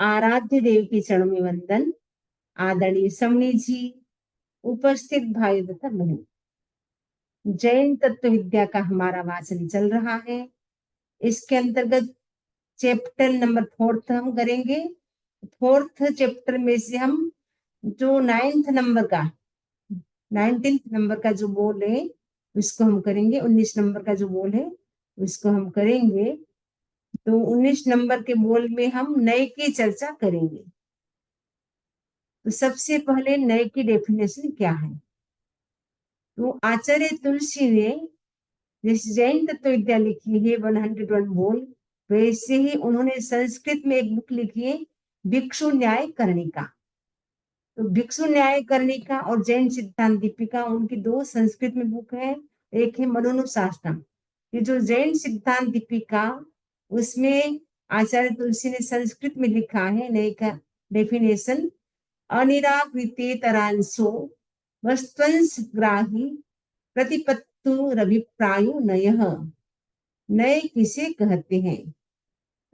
आराध्य देव के चरणों में वंदन। आदरणीय समणी जी, उपस्थित भाई तथा बहन, जैन तत्व विद्या का हमारा वाचन चल रहा है। इसके अंतर्गत चैप्टर नंबर 4 हम करेंगे। 4th चैप्टर में से हम जो 19th नंबर का जो बोल है उसको हम करेंगे। 19 नंबर का जो बोल है उसको हम करेंगे। तो 19 नंबर के बोल में हम नए की चर्चा करेंगे। तो सबसे पहले नए की डेफिनेशन क्या है? तो आचार्य तुलसी ने जैसे जैन तत्व विद्या लिखी है 101 बोल, वैसे ही उन्होंने संस्कृत में एक बुक लिखी है भिक्षु न्याय कर्णिका। तो भिक्षु न्याय कर्णिका और जैन सिद्धांत दीपिका, उनकी 2 संस्कृत में बुक है। एक है मनोनुशासनम। ये जो जैन सिद्धांत दीपिका, उसमें आचार्य तुलसी ने संस्कृत में लिखा है नए का डेफिनेशन, अनिराकृतेतरांशो वस्तुंस ग्राही प्रतिपत्तुरभिप्रायो नयः। नए किसे कहते हैं?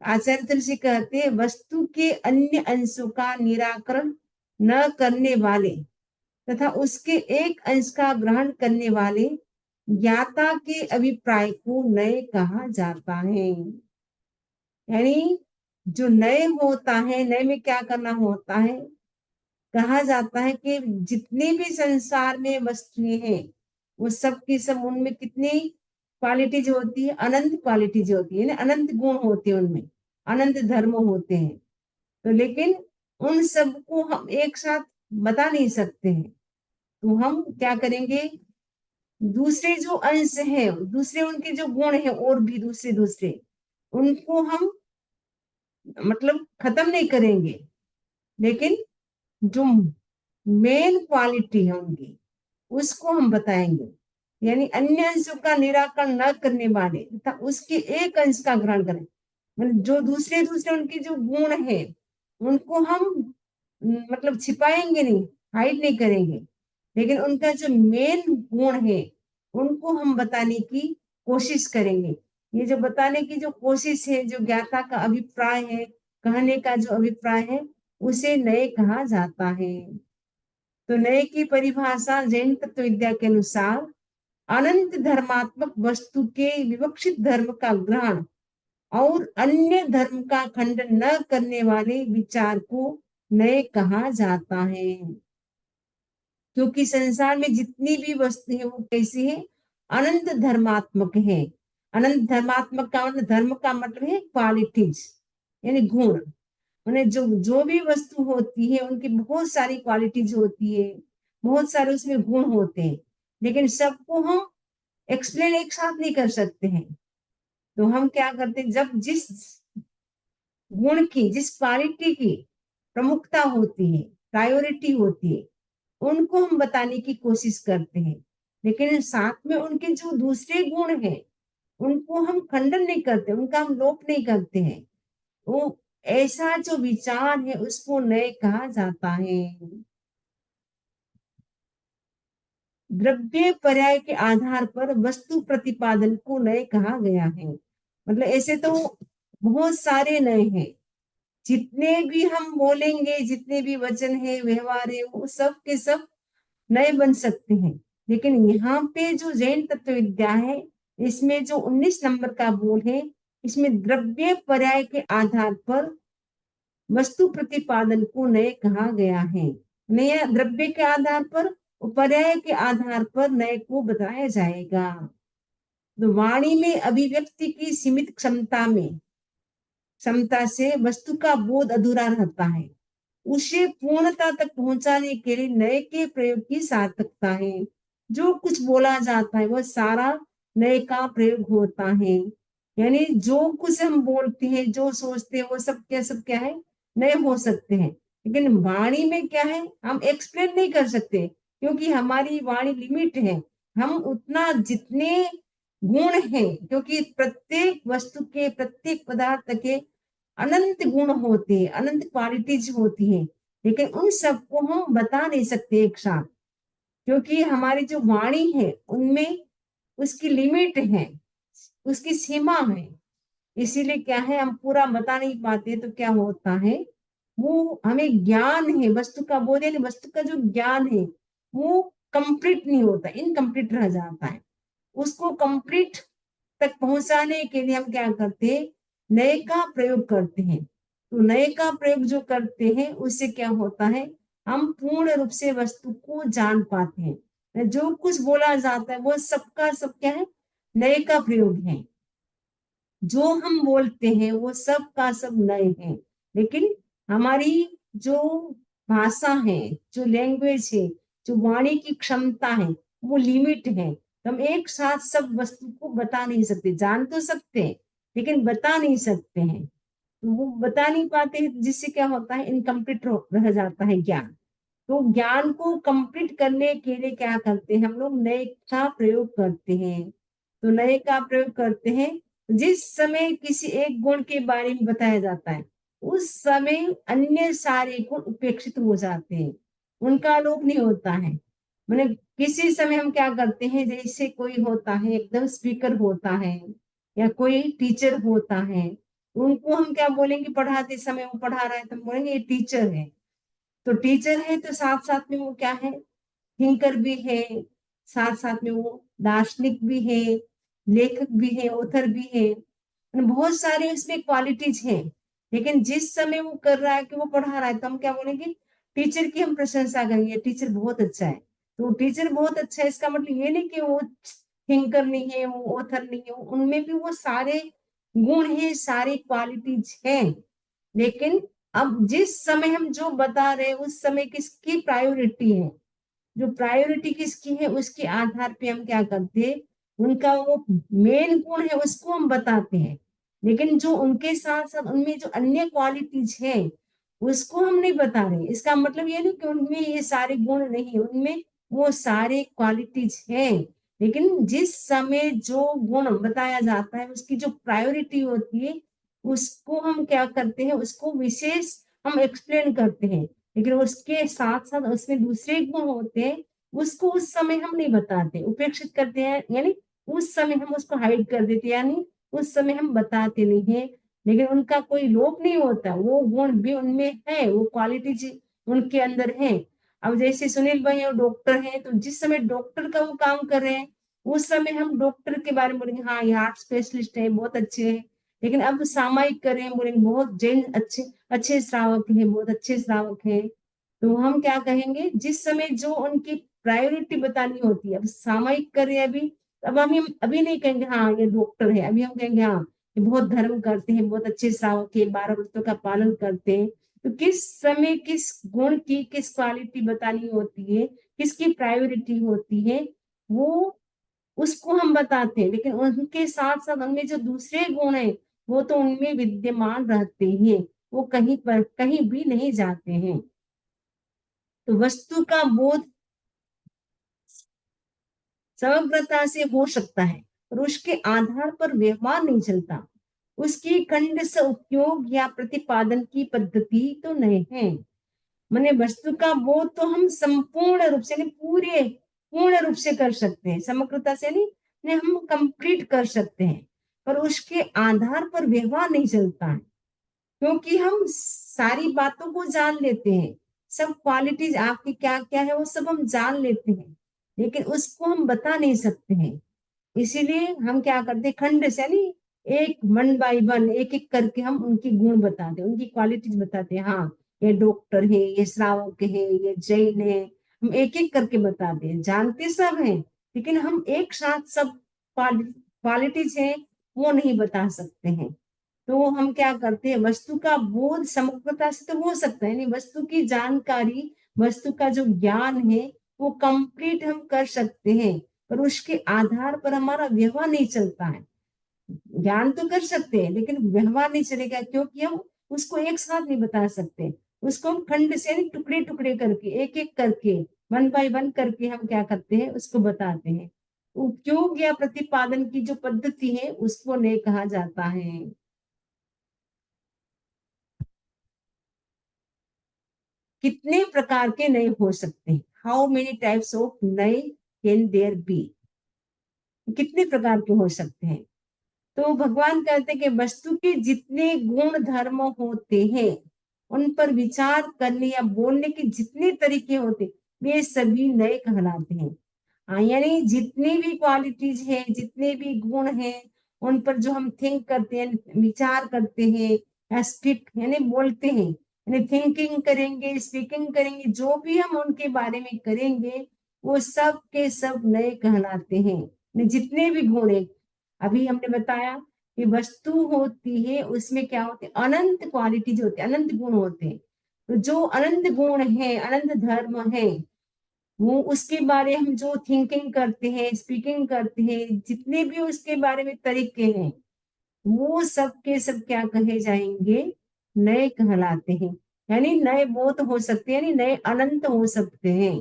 आचार्य तुलसी कहते हैं वस्तु के अन्य अंशों का निराकरण न करने वाले तथा उसके एक अंश का ग्रहण करने वाले ज्ञाता के अभिप्राय को नए कहा जाता है। यानी जो नए होता है, नए में क्या करना होता है? कहा जाता है कि जितने भी संसार में वस्तुएं हैं वो सब की सब, उनमें कितनी क्वालिटीज होती है? अनंत क्वालिटीज होती है ना, अनंत गुण होते हैं उनमें, अनंत धर्म होते हैं। तो लेकिन उन सबको हम एक साथ बता नहीं सकते हैं। तो हम क्या करेंगे, दूसरे जो अंश है, दूसरे उनके जो गुण है और भी दूसरे दूसरे, उनको हम मतलब खत्म नहीं करेंगे, लेकिन जो मेन क्वालिटी है उनकी उसको हम बताएंगे। यानी अन्य अंशों का निराकरण न करने वाले तथा उसके एक अंश का ग्रहण करें, मतलब जो दूसरे दूसरे उनके जो गुण है उनको हम मतलब छिपाएंगे नहीं, हाइड नहीं करेंगे, लेकिन उनका जो मेन गुण है उनको हम बताने की कोशिश करेंगे। ये जो बताने की जो कोशिश है, जो ज्ञाता का अभिप्राय है, कहने का जो अभिप्राय है, उसे नए कहा जाता है। तो नए की परिभाषा जैन तत्व विद्या के अनुसार अनंत धर्मात्मक वस्तु के विवक्षित धर्म का ग्रहण और अन्य धर्म का खंडन न करने वाले विचार को नए कहा जाता है। क्योंकि संसार में जितनी भी वस्तु है वो कैसी है? अनंत धर्मात्मक है। अनंत धर्मात्मक का मतलब, धर्म का मतलब है क्वालिटीज, यानी गुण। उन्हें जो जो भी वस्तु होती है उनकी बहुत सारी क्वालिटीज होती है, बहुत सारे उसमें गुण होते हैं, लेकिन सबको हम एक्सप्लेन एक साथ नहीं कर सकते हैं। तो हम क्या करते हैं, जब जिस गुण की, जिस क्वालिटी की प्रमुखता होती है, प्रायोरिटी होती है, उनको हम बताने की कोशिश करते हैं। लेकिन साथ में उनके जो दूसरे गुण हैं उनको हम खंडन नहीं करते, उनका हम लोप नहीं करते हैं। वो ऐसा जो विचार है उसको नए कहा जाता है। द्रव्य पर्याय के आधार पर वस्तु प्रतिपादन को नए कहा गया है। मतलब ऐसे तो बहुत सारे नए हैं, जितने भी हम बोलेंगे, जितने भी वचन है, व्यवहार है, वो सब के सब नए बन सकते हैं। लेकिन यहाँ पे जो जैन तत्व विद्या है, इसमें जो 19 नंबर का बोल है, इसमें द्रव्य पर्याय के आधार पर वस्तु प्रतिपादन को नए कहा गया है। नया द्रव्य के आधार पर, पर्याय के आधार पर नए को बताया जाएगा। तो वाणी में अभिव्यक्ति की सीमित क्षमता से वस्तु का बोध अधूरा रहता है। उसे पूर्णता तक पहुंचाने के लिए नए के प्रयोग की सार्थकता है। जो कुछ बोला जाता है वह सारा नए का प्रयोग होता है। यानी जो कुछ हम बोलते हैं, जो सोचते हैं, वो सब क्या है? नए हो सकते हैं। लेकिन वाणी में क्या है, हम एक्सप्लेन नहीं कर सकते, क्योंकि हमारी वाणी लिमिट है। हम उतना जितने गुण हैं, क्योंकि प्रत्येक वस्तु के, प्रत्येक पदार्थ के अनंत गुण होते हैं, अनंत क्वालिटीज होती हैं, लेकिन उन सबको हम बता नहीं सकते एक साथ, क्योंकि हमारी जो वाणी है उनमें उसकी लिमिट है, उसकी सीमा है। इसीलिए क्या है, हम पूरा बता नहीं पाते, तो क्या होता है, वो हमें ज्ञान है वस्तु का बोध है, वस्तु का जो ज्ञान है वो कंप्लीट नहीं होता, इनकम्प्लीट रह जाता है। उसको कंप्लीट तक पहुंचाने के लिए हम क्या करते हैं, नए का प्रयोग करते हैं। तो नए का प्रयोग जो करते हैं उससे क्या होता है, हम पूर्ण रूप से वस्तु को जान पाते हैं। जो कुछ बोला जाता है वो सबका सब क्या है, नए का प्रयोग है। जो हम बोलते हैं वो सब का सब नए हैं, लेकिन हमारी जो भाषा है, जो लैंग्वेज है, जो वाणी की क्षमता है, वो लिमिट है। तो हम एक साथ सब वस्तु को बता नहीं सकते, जान तो सकते हैं लेकिन बता नहीं सकते हैं। तो वो बता नहीं पाते हैं, जिससे क्या होता है, इनकम्प्लीट रह जाता है ज्ञान। तो ज्ञान को कंप्लीट करने के लिए क्या करते हैं, हम लोग नए का प्रयोग करते हैं। तो नए का प्रयोग करते हैं, जिस समय किसी एक गुण के बारे में बताया जाता है उस समय अन्य सारे गुण उपेक्षित हो जाते हैं, उनका लोप नहीं होता है। मैंने किसी समय हम क्या करते हैं, जैसे कोई होता है एकदम स्पीकर होता है या कोई टीचर होता है, उनको हम क्या बोलेंगे, पढ़ाते समय वो पढ़ा रहा है तो हम बोलेंगे ये टीचर है। तो टीचर है तो साथ साथ में वो क्या है, थिंकर भी है, साथ साथ में वो दार्शनिक भी है, लेखक भी है, ऑथर भी है, बहुत सारे इसमें क्वालिटीज हैं। लेकिन जिस समय वो कर रहा है कि वो पढ़ा रहा है तो हम क्या बोलेंगे, टीचर की हम प्रशंसा करेंगे, टीचर बहुत अच्छा है। तो टीचर बहुत अच्छा है इसका मतलब ये नहीं कि वो थिंकर नहीं है, वो ऑथर नहीं है, उनमें भी वो सारे गुण हैं, सारी क्वालिटीज हैं। लेकिन अब जिस समय हम जो बता रहे हैं उस समय किसकी प्रायोरिटी है, जो प्रायोरिटी किसकी है उसके आधार पे हम क्या करते हैं, उनका वो मेन गुण है उसको हम बताते हैं। लेकिन जो उनके साथ साथ उनमें जो अन्य क्वालिटीज है उसको हम नहीं बता रहे। इसका मतलब ये नहीं कि उनमें ये सारे गुण नहीं है, उनमें वो सारे क्वालिटीज है। लेकिन जिस समय जो गुण बताया जाता है उसकी जो प्रायोरिटी होती है उसको हम क्या करते हैं, उसको विशेष हम एक्सप्लेन करते हैं। लेकिन उसके साथ साथ उसमें दूसरे गुण होते हैं, उसको उस समय हम नहीं बताते, उपेक्षित करते हैं, यानी उस समय हम उसको हाइड कर देते हैं, यानी उस समय हम बताते नहीं है। लेकिन उनका कोई लोप नहीं होता, वो गुण भी उनमें है, वो क्वालिटीज उनके अंदर है। अब जैसे सुनील भाई और डॉक्टर हैं, तो जिस समय डॉक्टर का वो काम कर रहे हैं उस समय हम डॉक्टर के बारे में बोलेंगे हाँ ये हार्ट स्पेशलिस्ट है, बहुत अच्छे हैं। लेकिन अब सामायिक करें बोलेंगे बहुत जैन अच्छे अच्छे श्रावक हैं, बहुत अच्छे श्रावक हैं। तो हम क्या कहेंगे, जिस समय जो उनकी प्रायोरिटी बतानी होती है, अब सामायिक करें अभी, अब हम अभी नहीं कहेंगे हाँ ये डॉक्टर है, अभी हम कहेंगे हाँ ये बहुत धर्म करते हैं, बहुत अच्छे श्रावक है, 12 व्रतों का पालन करते हैं। तो किस समय किस गुण की किस क्वालिटी बतानी होती है, किसकी प्रायोरिटी होती है, वो उसको हम बताते हैं। लेकिन उनके साथ साथ उनमें जो दूसरे गुण है वो तो उनमें विद्यमान रहते हैं, वो कहीं पर कहीं भी नहीं जाते हैं। तो वस्तु का बोध समग्रता से हो सकता है और उसके आधार पर व्यवहार नहीं चलता। उसकी खंड से उपयोग या प्रतिपादन की पद्धति तो नहीं है। माने वस्तु का बोध तो हम संपूर्ण रूप से नहीं, पूरे पूर्ण रूप से कर सकते हैं, समग्रता से नहीं हम कंप्लीट कर सकते हैं, पर उसके आधार पर व्यवहार नहीं चलता है। क्योंकि हम सारी बातों को जान लेते हैं, सब क्वालिटीज आपकी क्या क्या है वो सब हम जान लेते हैं, लेकिन उसको हम बता नहीं सकते हैं। इसीलिए हम क्या करते हैं, खंड से यानी एक वन बाय वन एक एक करके हम उनकी गुण बताते हैं, उनकी क्वालिटीज बताते हैं। हाँ ये डॉक्टर है, ये श्रावक है, ये जैन है, हम एक एक करके बताते हैं। जानते सब हैं लेकिन हम एक साथ सब क्वालिटीज है वो नहीं बता सकते हैं। तो हम क्या करते हैं, वस्तु का बोध समग्रता से तो हो सकता है, नहीं वस्तु की जानकारी, वस्तु का जो ज्ञान है वो कंप्लीट हम कर सकते हैं, पर उसके आधार पर हमारा व्यवहार नहीं चलता है। ज्ञान तो कर सकते हैं लेकिन व्यवहार नहीं चलेगा, क्योंकि हम उसको एक साथ नहीं बता सकते। उसको हम खंड से टुकड़े टुकड़े करके एक एक करके वन बाय वन करके हम क्या करते हैं, उसको बताते हैं। उपयोग या प्रतिपादन की जो पद्धति है उसको नहीं कहा जाता है। कितने प्रकार के नए हो सकते हैं, हाउ मेनी टाइप्स ऑफ नए कैन देयर बी, कितने प्रकार के हो सकते हैं। तो भगवान कहते हैं कि वस्तु के जितने गुण धर्म होते हैं, उन पर विचार करने या बोलने के जितने तरीके होते, वे सभी नए कहलाते हैं। यानी जितनी भी क्वालिटीज हैं, जितने भी गुण हैं, उन पर जो हम थिंक करते हैं, विचार करते हैं, या स्पीक यानी बोलते हैं, यानी थिंकिंग करेंगे, स्पीकिंग करेंगे, जो भी हम उनके बारे में करेंगे, वो सब के सब नए कहलाते हैं। जितने भी गुण हैं, अभी हमने बताया कि वस्तु होती है, उसमें क्या होते हैं, अनंत क्वालिटीज होते हैं, अनंत गुण होते हैं। तो जो अनंत गुण है, अनंत धर्म है, वो उसके बारे हम जो थिंकिंग करते हैं, स्पीकिंग करते हैं, जितने भी उसके बारे में तरीके हैं, वो सब के सब क्या कहे जाएंगे, नए कहलाते हैं। यानी नए वो तो हो सकते हैं, यानी नए अनंत हो सकते हैं।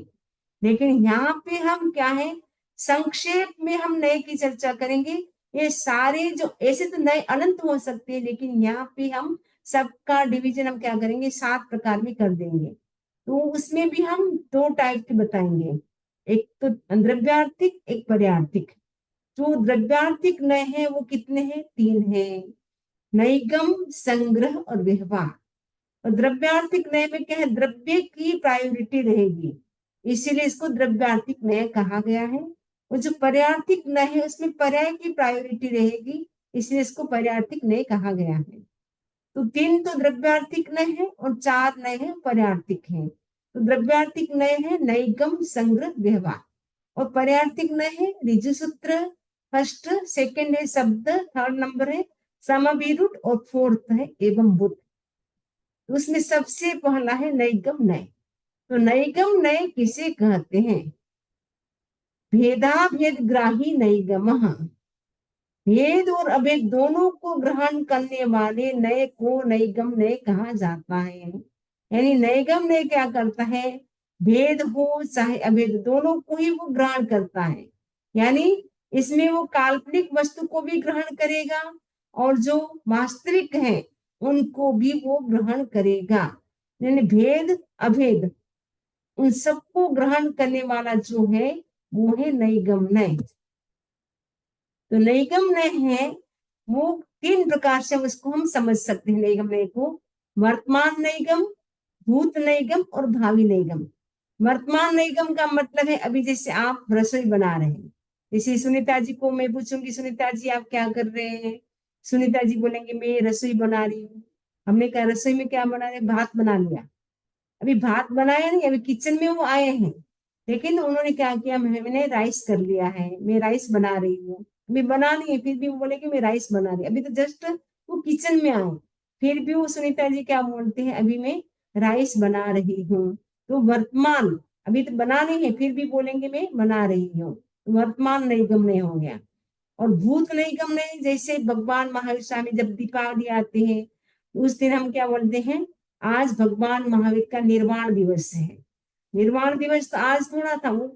लेकिन यहाँ पे हम क्या है, संक्षेप में हम नए की चर्चा करेंगे। ये सारे जो ऐसे तो नए अनंत हो सकते हैं, लेकिन यहाँ पे हम सबका डिवीजन हम क्या करेंगे, 7 प्रकार में कर देंगे। तो उसमें भी हम 2 टाइप के बताएंगे, एक तो द्रव्यार्थिक, एक पर्यार्थिक। जो द्रव्यार्थिक नए हैं वो कितने हैं, 3 हैं, नैगम, संग्रह और व्यवहार। और द्रव्यार्थिक नय में क्या है, द्रव्य की प्रायोरिटी रहेगी, इसीलिए इसको द्रव्यार्थिक नय कहा गया है। और जो पर्यार्थिक नय है, उसमें पर्याय की प्रायोरिटी रहेगी, इसलिए इसको पर्यार्थिक नय कहा गया है। तो 3 तो द्रव्यार्थिक नय है और 4 नय है पर्यार्थिक है। तो द्रव्यार्थिक नय है नैगम, संग्रह, व्यवहार। और पर्यार्थिक नय है ऋजु सूत्र, फर्स्ट, सेकंड है शब्द, थर्ड नंबर है समविरुद्ध, और फोर्थ है एवं बुद्ध। उसमें सबसे पहला है नैगम नय। तो नैगम नय किसे कहते हैं, भेदाभेद ग्राही नैगम, भेद और अभेद दोनों को ग्रहण करने वाले नय को नैगम नय कहा जाता है। यानी नैगम नय क्या करता है, भेद हो चाहे अभेद, दोनों को ही वो ग्रहण करता है। यानी इसमें वो काल्पनिक वस्तु को भी ग्रहण करेगा, और जो वास्तविक है उनको भी वो ग्रहण करेगा। यानी भेद अभेद उन सबको ग्रहण करने वाला जो है, वो है नैगम नय। तो नैगम नय है, वो 3 प्रकार से उसको हम समझ सकते हैं नैगम नय को, वर्तमान नैगम, भूत नैगम और भावी नैगम। वर्तमान नैगम का मतलब है, अभी जैसे आप रसोई बना रहे हैं, जैसे सुनीता जी को मैं पूछूंगी, सुनीता जी आप क्या कर रहे हैं, सुनीता जी बोलेंगे मैं रसोई बना रही हूँ। हमने कहा रसोई में क्या बना रहे, भात बना लिया। अभी भात बनाया नहीं, अभी किचन में वो आए हैं, लेकिन उन्होंने क्या किया, मैंने राइस कर लिया है, मैं राइस बना रही हूँ। अभी बना नहीं है, फिर भी वो बोले कि मैं राइस बना रही, अभी तो जस्ट वो किचन में आए, फिर भी वो सुनीता जी क्या बोलते हैं, अभी मैं राइस बना रही हूँ। तो वर्तमान, अभी तो बना नहीं है, फिर भी बोलेंगे मैं बना रही हूँ, तो वर्तमान नैगम नहीं हो गया। और भूत नैगम नहीं, जैसे भगवान महावीर स्वामी जब दीपावली आते हैं, उस दिन हम क्या बोलते हैं, आज भगवान महावीर का निर्वाण दिवस है। निर्वाण दिवस तो आज थोड़ा था, वो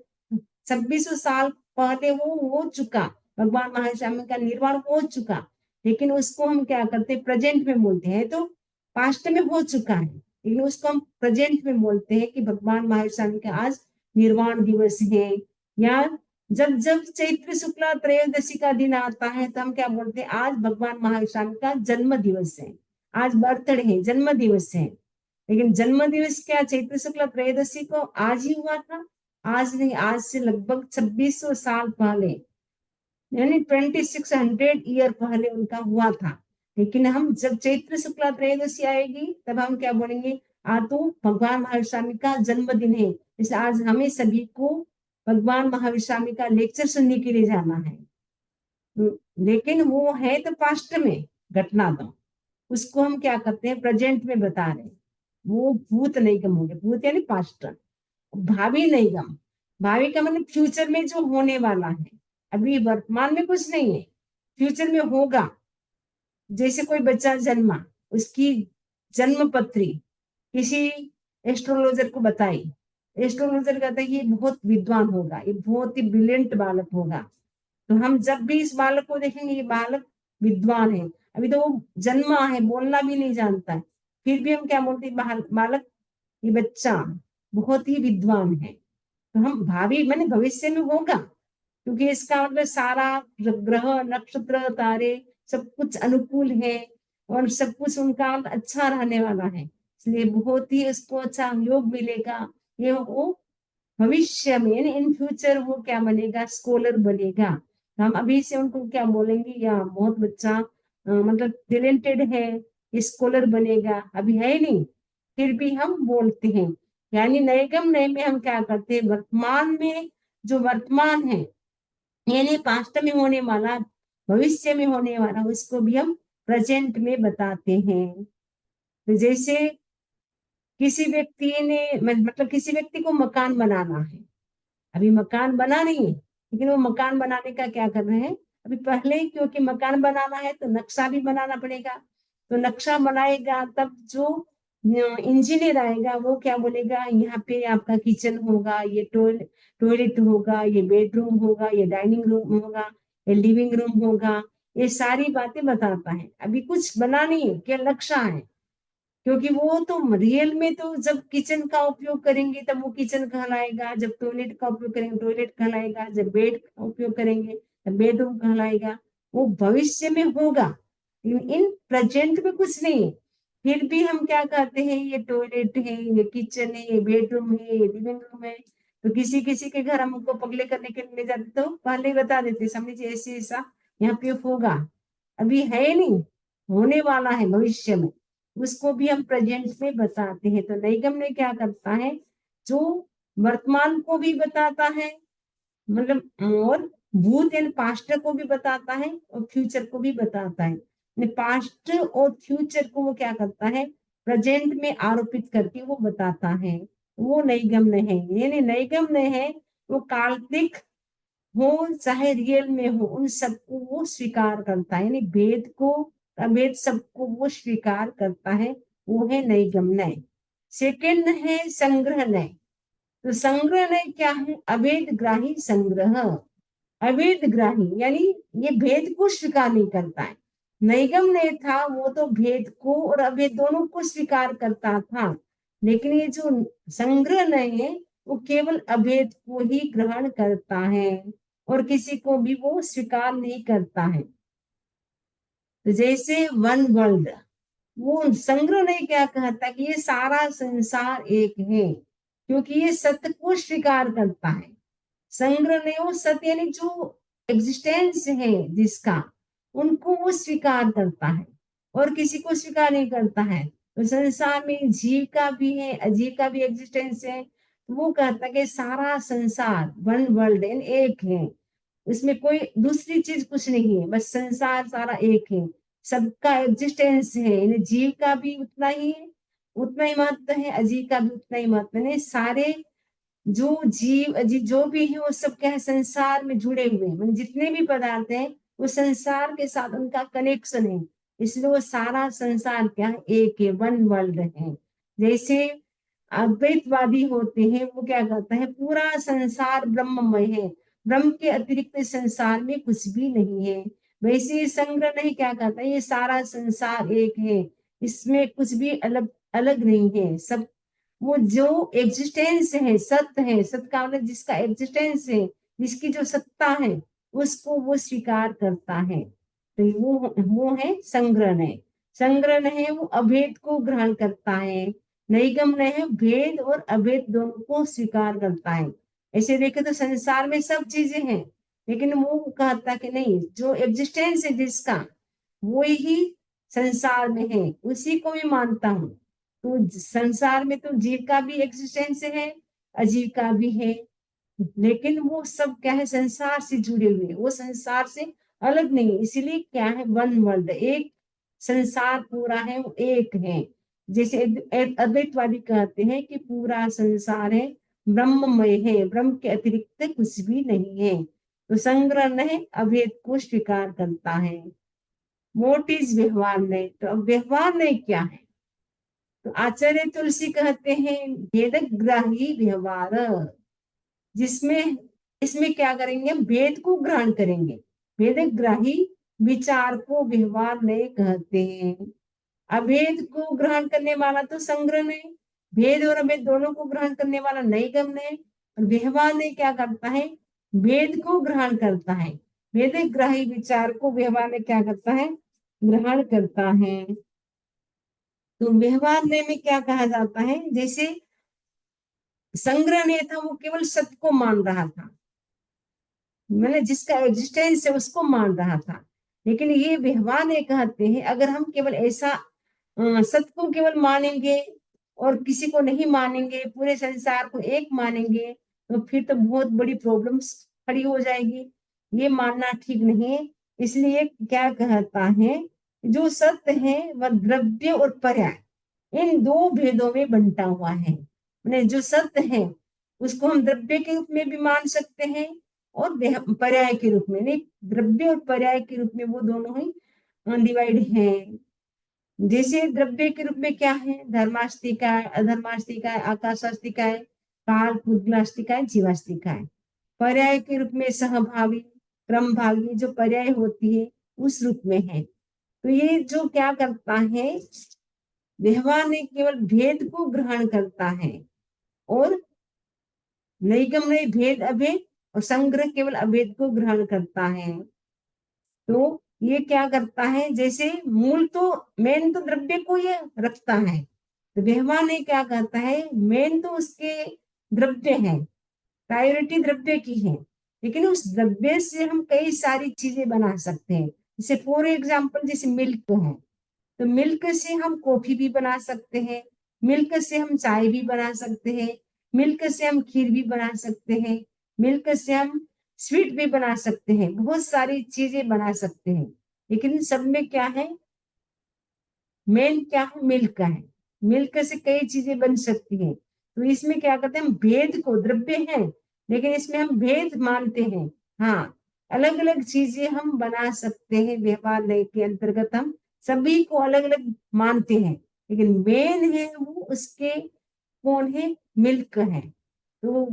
2600 साल पहले वो हो चुका, भगवान महावीर स्वामी का निर्वाण हो चुका। लेकिन उसको हम क्या करते हैं, प्रेजेंट में बोलते हैं, तो पास्ट में हो चुका है, लेकिन उसको हम प्रेजेंट में बोलते हैं कि भगवान महावीर स्वामी का आज निर्वाण दिवस है। या जब जब चैत्र शुक्ला त्रयोदशी का दिन आता है, तो हम क्या बोलते हैं, आज भगवान महावीर स्वामी का जन्म दिवस है, आज बर्थडे है, जन्म दिवस है। लेकिन जन्म दिवस क्या चैत्र शुक्ला त्रयोदशी को आज ही हुआ था, आज नहीं, आज से लगभग 2600 साल पहले, यानी 2600 ईयर पहले उनका हुआ था। लेकिन हम जब चैत्र शुक्ला त्रयोदशी आएगी, तब हम क्या बोलेंगे, आज तो भगवान महावीर स्वामी का जन्मदिन है, इसलिए आज हमें सभी को भगवान महावीर स्वामी का लेक्चर सुनने के लिए जाना है। लेकिन वो है तो पास्ट में घटना, तो उसको हम क्या करते हैं, प्रेजेंट में बता रहे हैं। वो भूत नैगम हो गया, भूत यानी पास्ट। भावी नैगम, भावी का मतलब फ्यूचर में जो होने वाला है, अभी वर्तमान में कुछ नहीं है, फ्यूचर में होगा। जैसे कोई बच्चा जन्मा, उसकी जन्म पत्री किसी एस्ट्रोलॉजर को बताई, एस्ट्रोलॉजर कहता है ये बहुत विद्वान होगा, ये बहुत ही ब्रिलियंट बालक होगा। तो हम जब भी इस बालक को देखेंगे, ये बालक विद्वान है, अभी तो वो जन्मा है, बोलना भी नहीं जानता है, फिर भी हम क्या बोलते हैं, बालक, ये बच्चा बहुत ही विद्वान है। तो हम भावी माने भविष्य में होगा, क्योंकि इसका मतलब सारा ग्रह, नक्षत्र, तारे सब कुछ अनुकूल है और सब कुछ उनका अच्छा रहने वाला है, इसलिए बहुत ही उसको अच्छा योग मिलेगा। ये वो भविष्य में इन फ्यूचर वो क्या बनेगा, स्कॉलर बनेगा। हम अभी से उनको क्या बोलेंगे, या बहुत बच्चा मतलब टैलेंटेड है, स्कॉलर बनेगा, अभी है नहीं, फिर भी हम बोलते हैं। यानी नैगम नय में हम क्या करते हैं, वर्तमान में जो वर्तमान है, यानी पास्ट में होने वाला, भविष्य में होने वाला, उसको भी हम प्रेजेंट में बताते हैं। तो जैसे किसी व्यक्ति ने मतलब किसी व्यक्ति को मकान बनाना है, अभी मकान बना नहीं है, लेकिन वो मकान बनाने का क्या कर रहे हैं, अभी पहले ही, क्योंकि मकान बनाना है तो नक्शा भी बनाना पड़ेगा। तो नक्शा बनाएगा तब जो इंजीनियर आएगा वो क्या बोलेगा, यहाँ पे आपका किचन होगा, ये टॉयलेट होगा, ये बेडरूम होगा, ये डाइनिंग रूम होगा, ये लिविंग रूम होगा, ये सारी बातें बताता है। अभी कुछ बना नहीं है, क्या नक्शा है, क्योंकि वो तो रियल में तो जब किचन का उपयोग करेंगे तब वो किचन कहलाएगा, जब टॉयलेट का उपयोग करेंगे टॉयलेट कहलाएगा, जब बेड का उपयोग करेंगे तब बेडरूम कहलाएगा। वो भविष्य में होगा, इन प्रेजेंट में कुछ नहीं है, फिर भी हम क्या कहते हैं, ये टॉयलेट है, ये किचन है, ये बेडरूम है, ये लिविंग रूम है। तो किसी किसी के घर हम उनको पगले करने के लिए ले जाते तो पहले ही बता देते, समझिए ऐसे ऐसा यहाँ पे होगा, अभी है नहीं, होने वाला है भविष्य में, उसको भी हम प्रेजेंट में बताते हैं। तो नैगम ने क्या करता है, जो वर्तमान को भी बताता है, मतलब और भूत एंड पास्ट को भी बताता है और फ्यूचर को भी बताता है। पास्ट और फ्यूचर को वो क्या करता है, प्रेजेंट में आरोपित करके वो बताता है, वो नैगम्य है। यानी नैगम्य है वो काल्पनिक हो चाहे रियल में हो, उन सबको वो स्वीकार करता है, यानी भेद को अभेद सबको वो स्वीकार करता है, वो है नैगम्य। सेकंड है संग्रह नय। तो संग्रह नय क्या है, अभेद ग्राही संग्रह। अभेद ग्राही यानी ये भेद को स्वीकार नहीं करता है। नैगम ने था वो तो भेद को और अभेद दोनों को स्वीकार करता था, लेकिन ये जो संग्रह नहीं है वो केवल अभेद को ही ग्रहण करता है और किसी को भी वो स्वीकार नहीं करता है। तो जैसे वन वर्ल्ड, वो संग्रह नहीं क्या कहता कि ये सारा संसार एक है, क्योंकि ये सत्य को स्वीकार करता है। संग्रह नहीं, वो सत्य यानी जो एग्जिस्टेंस है जिसका, उनको वो स्वीकार करता है और किसी को स्वीकार नहीं करता है। तो संसार में जीव का भी है, अजीव का भी एग्जिस्टेंस है, तो वो कहता है कि सारा संसार वन वर्ल्ड एक है, इसमें कोई दूसरी चीज कुछ नहीं है, बस संसार सारा एक है, सबका एग्जिस्टेंस है, यानी जीव का भी उतना ही है, उतना ही महत्व है, अजीव का भी उतना ही महत्व है। सारे जो जीव अजीव जो भी है वो सब क्या है, संसार में जुड़े हुए हैं, मतलब जितने भी पदार्थ हैं वो संसार के साथ उनका कनेक्शन है, इसलिए वो सारा संसार क्या है, एक है, वन वर्ल्ड है। जैसे अद्वैतवादी होते हैं वो क्या कहता है, पूरा संसार ब्रह्ममय है, ब्रह्म के अतिरिक्त संसार में कुछ भी नहीं है। वैसे संग्रह नहीं क्या कहता है, ये सारा संसार एक है, इसमें कुछ भी अलग अलग नहीं है, सब वो जो एग्जिस्टेंस है, सत्य है, सत्य का मतलब जिसका एग्जिस्टेंस है, जिसकी जो सत्ता है, उसको वो स्वीकार करता है। तो वो है संग्रह है। संग्रह है वो अभेद को ग्रहण करता है, नैगम है भेद और अभेद दोनों को स्वीकार करता है। ऐसे देखे तो संसार में सब चीजें हैं, लेकिन वो कहता कि नहीं, जो एग्जिस्टेंस है जिसका, वो ही संसार में है, उसी को मैं मानता हूँ। तो संसार में तो जीव का भी एग्जिस्टेंस है, अजीव का भी है, लेकिन वो सब क्या है, संसार से जुड़े हुए, वो संसार से अलग नहीं, इसीलिए क्या है, वन वर्ल्ड, एक संसार पूरा है, वो एक है। जैसे अद्वैतवादी कहते हैं कि पूरा संसार है, ब्रह्ममय है, ब्रह्म के अतिरिक्त कुछ भी नहीं है। तो संग्रह नहीं अभेद को स्वीकार करता है। व्हाट इज व्यवहार नहीं, तो अब व्यवहार नहीं क्या है, तो आचार्य तुलसी कहते हैं भेदग्राही व्यवहार, जिसमें इसमें क्या करेंगे, भेद को ग्रहण करेंगे, भेदग्राही विचार को व्यवहार नहीं कहते हैं। अभेद को ग्रहण करने वाला तो संग्रह नहीं, भेद और अभेद दोनों को ग्रहण करने वाला नैगम नहीं, और व्यवहार ने क्या करता है, भेद को ग्रहण करता है, भेदग्राही विचार को व्यवहार में क्या करता है, ग्रहण करता है। तो व्यवहार नय में क्या कहा जाता है, जैसे संग्रह नहीं था, वो केवल सत्य को मान रहा था, मैंने जिसका एग्जिस्टेंस है उसको मान रहा था। लेकिन ये व्यवहार नहीं कहते हैं, अगर हम केवल ऐसा सत्य को केवल मानेंगे और किसी को नहीं मानेंगे, पूरे संसार को एक मानेंगे, तो फिर तो बहुत बड़ी प्रॉब्लम्स खड़ी हो जाएगी। ये मानना ठीक नहीं है। इसलिए क्या कहता है, जो सत्य है वह द्रव्य और पर्याय, इन दो भेदों में बंटा हुआ है। मैंने जो सत्य है उसको हम द्रव्य के रूप में भी मान सकते हैं और पर्याय के रूप में नहीं, द्रव्य और पर्याय के रूप में वो दोनों ही डिवाइड है। जैसे द्रव्य के रूप में क्या है, धर्मास्तिका है, अधर्मास्तिका है, आकाशास्तिका है, काल पुद्गलास्तिका है, जीवास्तिका है। पर्याय के रूप में सहभावी, क्रमभागी जो पर्याय होती है उस रूप में है। तो ये जो क्या करता है, व्यवहार ने केवल भेद को ग्रहण करता है और नैगम ने भेद अभेद और संग्रह केवल अभेद को ग्रहण करता है। तो ये क्या करता है, जैसे मूल तो मेन तो द्रव्य को ये रखता है, तो व्यवहार ने क्या कहता है, मेन तो उसके द्रव्य है, प्रायोरिटी द्रव्य की है, लेकिन उस द्रव्य से हम कई सारी चीजें बना सकते हैं। जैसे फॉर एग्जाम्पल जैसे मिल्क है, तो मिल्क से हम कॉफी भी बना सकते हैं, मिल्क से हम चाय भी बना सकते हैं, मिल्क से हम खीर भी बना सकते हैं, मिल्क से हम स्वीट भी बना सकते हैं, बहुत सारी चीजें बना सकते हैं। लेकिन सब में क्या है, मेन क्या है, मिल्क का है। मिल्क से कई चीजें बन सकती हैं। तो इसमें क्या करते हैं, हम भेद को, द्रव्य है लेकिन इसमें हम भेद मानते हैं। हाँ, अलग अलग चीजें हम बना सकते हैं, व्यवहार नय के अंतर्गत हम सभी को अलग अलग मानते हैं, लेकिन मेन है वो उसके कौन है, मिल्क है। तो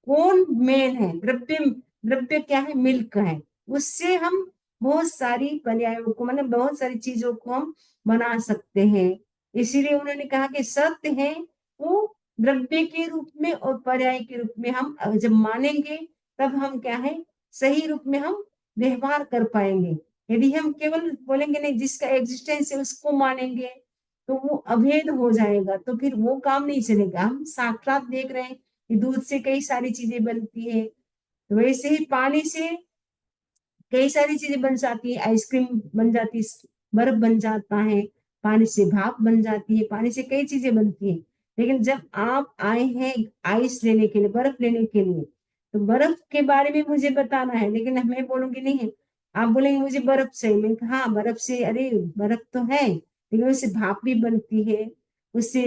कौन मेन है, द्रव्य, द्रव्य क्या है, मिल्क है। उससे हम बहुत सारी पर्यायों को, मतलब बहुत सारी चीजों को हम बना सकते हैं। इसीलिए उन्होंने कहा कि सत्य है वो द्रव्य के रूप में और पर्याय के रूप में हम जब मानेंगे, तब हम क्या है, सही रूप में हम व्यवहार कर पाएंगे। यदि हम केवल बोलेंगे नहीं, जिसका एग्जिस्टेंस है उसको मानेंगे, तो वो अभेद हो जाएगा, तो फिर वो काम नहीं चलेगा। हम साक्षात देख रहे हैं कि दूध से कई सारी चीजें बनती है, तो वैसे ही पानी से कई सारी चीजें बन जाती है, आइसक्रीम बन जाती है, बर्फ बन जाता है, पानी से भाप बन जाती है, पानी से कई चीजें बनती है। लेकिन जब आप आए हैं आइस लेने के लिए, बर्फ लेने के लिए, तो बर्फ के बारे में मुझे बताना है, लेकिन मैं बोलूंगी नहीं है, आप बोलेंगे मुझे बर्फ चाहिए, मैं हाँ बर्फ से, अरे बर्फ तो है लेकिन उससे भाप भी बनती है, उससे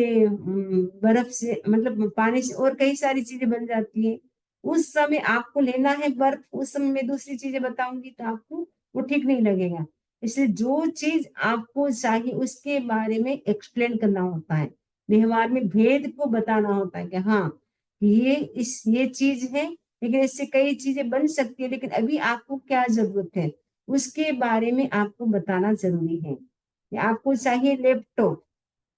बर्फ से मतलब पानी से और कई सारी चीजें बन जाती है। उस समय आपको लेना है बर्फ, उस समय मैं दूसरी चीजें बताऊंगी तो आपको वो ठीक नहीं लगेगा। इसलिए जो चीज आपको चाहिए उसके बारे में एक्सप्लेन करना होता है, व्यवहार में भेद को बताना होता है कि हाँ ये चीज है, लेकिन इससे कई चीजें बन सकती है, लेकिन अभी आपको क्या जरूरत है उसके बारे में आपको बताना जरूरी है। आपको चाहिए लैपटॉप,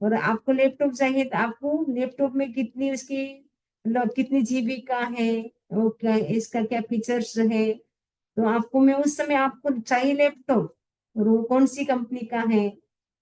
और आपको लैपटॉप चाहिए तो आपको लैपटॉप में कितनी उसकी मतलब कितनी जीबी का है, वो क्या इसका क्या फीचर्स है, तो आपको मैं उस समय आपको चाहिए लैपटॉप, और वो कौन सी कंपनी का है,